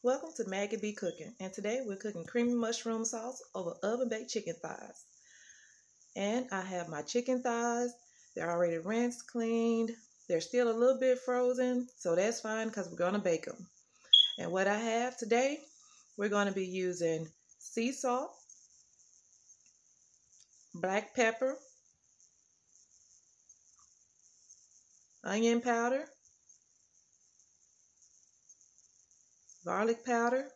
Welcome to Maggie B Cooking, and today we're cooking creamy mushroom sauce over oven-baked chicken thighs. And I have my chicken thighs. They're already rinsed, cleaned. They're still a little bit frozen, so that's fine because we're going to bake them. And what I have today, we're going to be using sea salt, black pepper, onion powder, garlic powder,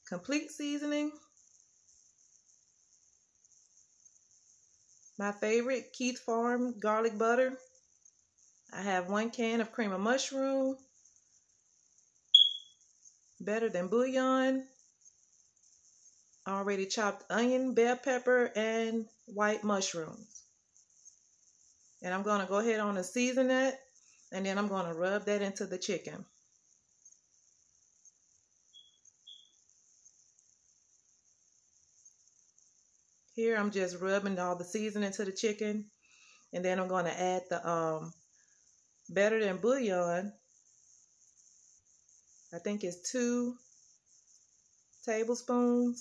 complete seasoning, my favorite Keith Farm garlic butter. I have 1 can of cream of mushroom, better than bouillon, already chopped onion, bell pepper, and white mushrooms. And I'm going to go ahead on and season that, and then I'm going to rub that into the chicken. Here I'm just rubbing all the seasoning to the chicken, and then I'm going to add the better than bouillon. I think it's 2 tablespoons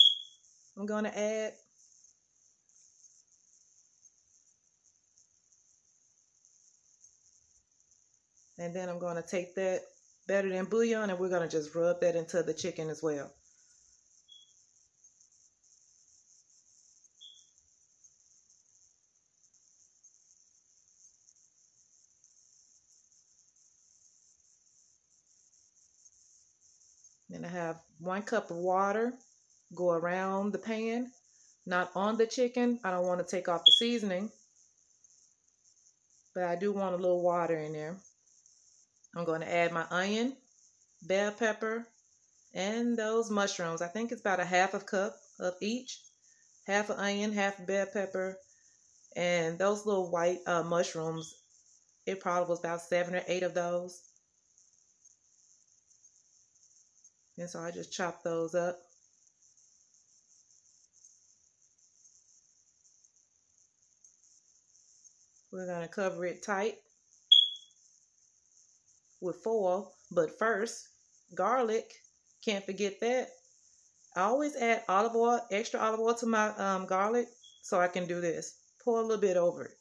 I'm going to add. And then I'm going to take that better than bouillon and we're going to just rub that into the chicken as well. Then I have 1 cup of water go around the pan, not on the chicken. I don't want to take off the seasoning, but I do want a little water in there. I'm going to add my onion, bell pepper, and those mushrooms. I think it's about a 1/2 cup of each. 1/2 onion, 1/2 bell pepper, and those little white mushrooms. It probably was about 7 or 8 of those. And so I just chopped those up. We're going to cover it tight with foil. But first, garlic. Can't forget that. I always add olive oil, extra olive oil to my garlic so I can do this. Pour a little bit over it.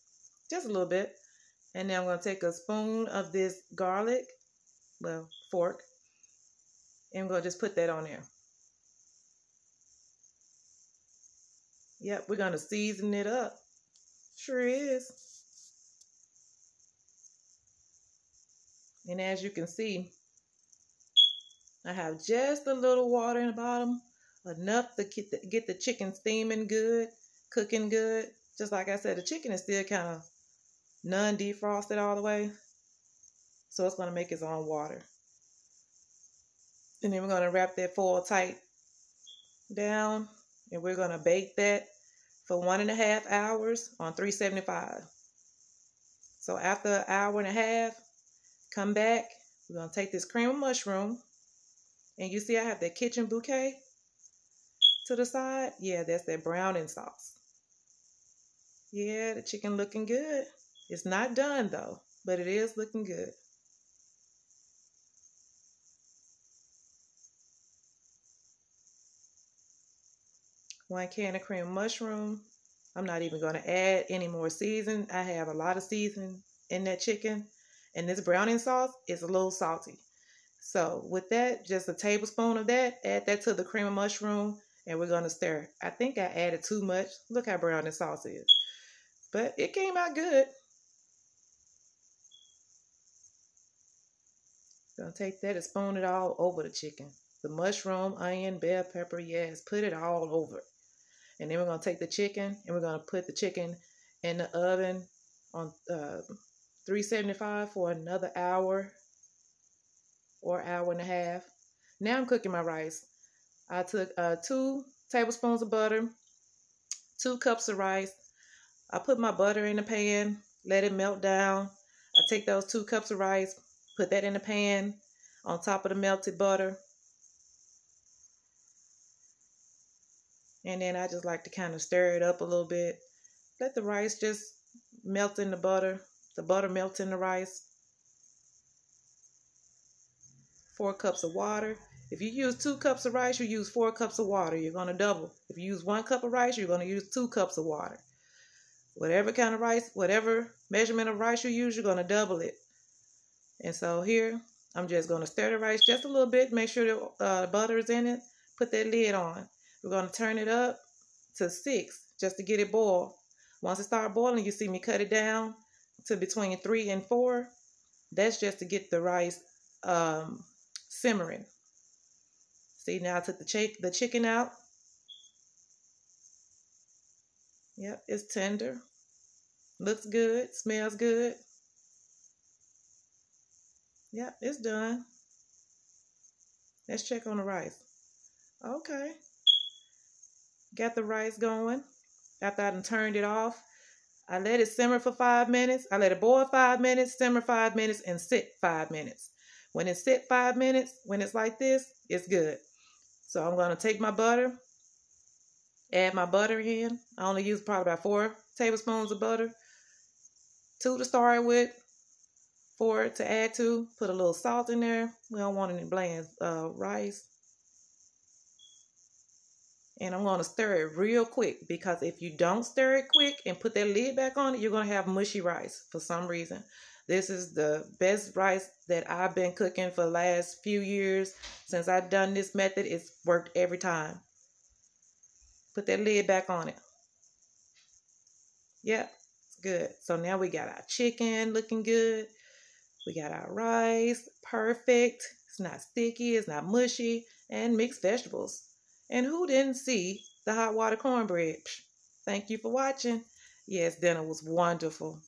Just a little bit. And then I'm going to take a spoon of this garlic, well, fork, and I'm going to just put that on there. Yep, we're going to season it up. Sure is. And as you can see, I have just a little water in the bottom, enough to get the chicken steaming good, cooking good. Just like I said, the chicken is still kind of non-defrosted all the way, so it's going to make its own water. And then we're going to wrap that foil tight down, and we're going to bake that for 1.5 hours on 375. So after 1.5 hours, come back. We're going to take this cream of mushroom, and you see I have that kitchen bouquet to the side. Yeah, that's that browning sauce. Yeah, the chicken looking good. It's not done though, but it is looking good. One can of cream of mushroom. I'm not even going to add any more season. I have a lot of season in that chicken. And this browning sauce is a little salty. So with that, just a tablespoon of that, add that to the cream of mushroom, and we're going to stir. I think I added too much. Look how brown this sauce is. But it came out good. Gonna take that and spoon it all over the chicken. The mushroom, onion, bell pepper, yes, put it all over. And then we're gonna take the chicken and we're gonna put the chicken in the oven on 375 for another hour or 1.5 hours. Now I'm cooking my rice. I took 2 tablespoons of butter, 2 cups of rice. I put my butter in the pan, let it melt down. I take those 2 cups of rice, put that in the pan on top of the melted butter. And then I just like to kind of stir it up a little bit. Let the rice just melt in the butter melts in the rice. 4 cups of water. If you use 2 cups of rice, you use 4 cups of water. You're going to double. If you use 1 cup of rice, you're going to use 2 cups of water. Whatever kind of rice, whatever measurement of rice you use, you're going to double it. And so here, I'm just going to stir the rice just a little bit. Make sure the butter is in it. Put that lid on. We're going to turn it up to 6 just to get it boiled. Once it starts boiling, you see me cut it down to between 3 and 4. That's just to get the rice simmering. See, now I took the chicken out. Yep, it's tender. Looks good. Smells good. Yep, it's done. Let's check on the rice. Okay. Got the rice going. After I done turned it off, I let it simmer for 5 minutes. I let it boil 5 minutes, simmer 5 minutes, and sit 5 minutes. When it sit 5 minutes, when it's like this, it's good. So I'm going to take my butter, add my butter in. I only use probably about 4 tablespoons of butter. 2 to start with, 4 to add to. Put a little salt in there. We don't want any bland rice. And I'm going to stir it real quick, because if you don't stir it quick and put that lid back on it, you're going to have mushy rice for some reason. This is the best rice that I've been cooking for the last few years. Since I've done this method, it's worked every time. Put that lid back on it. Yep, it's good. So now we got our chicken looking good. We got our rice, perfect. It's not sticky, it's not mushy, and mixed vegetables. And who didn't see the hot water cornbread? Thank you for watching. Yes, dinner was wonderful.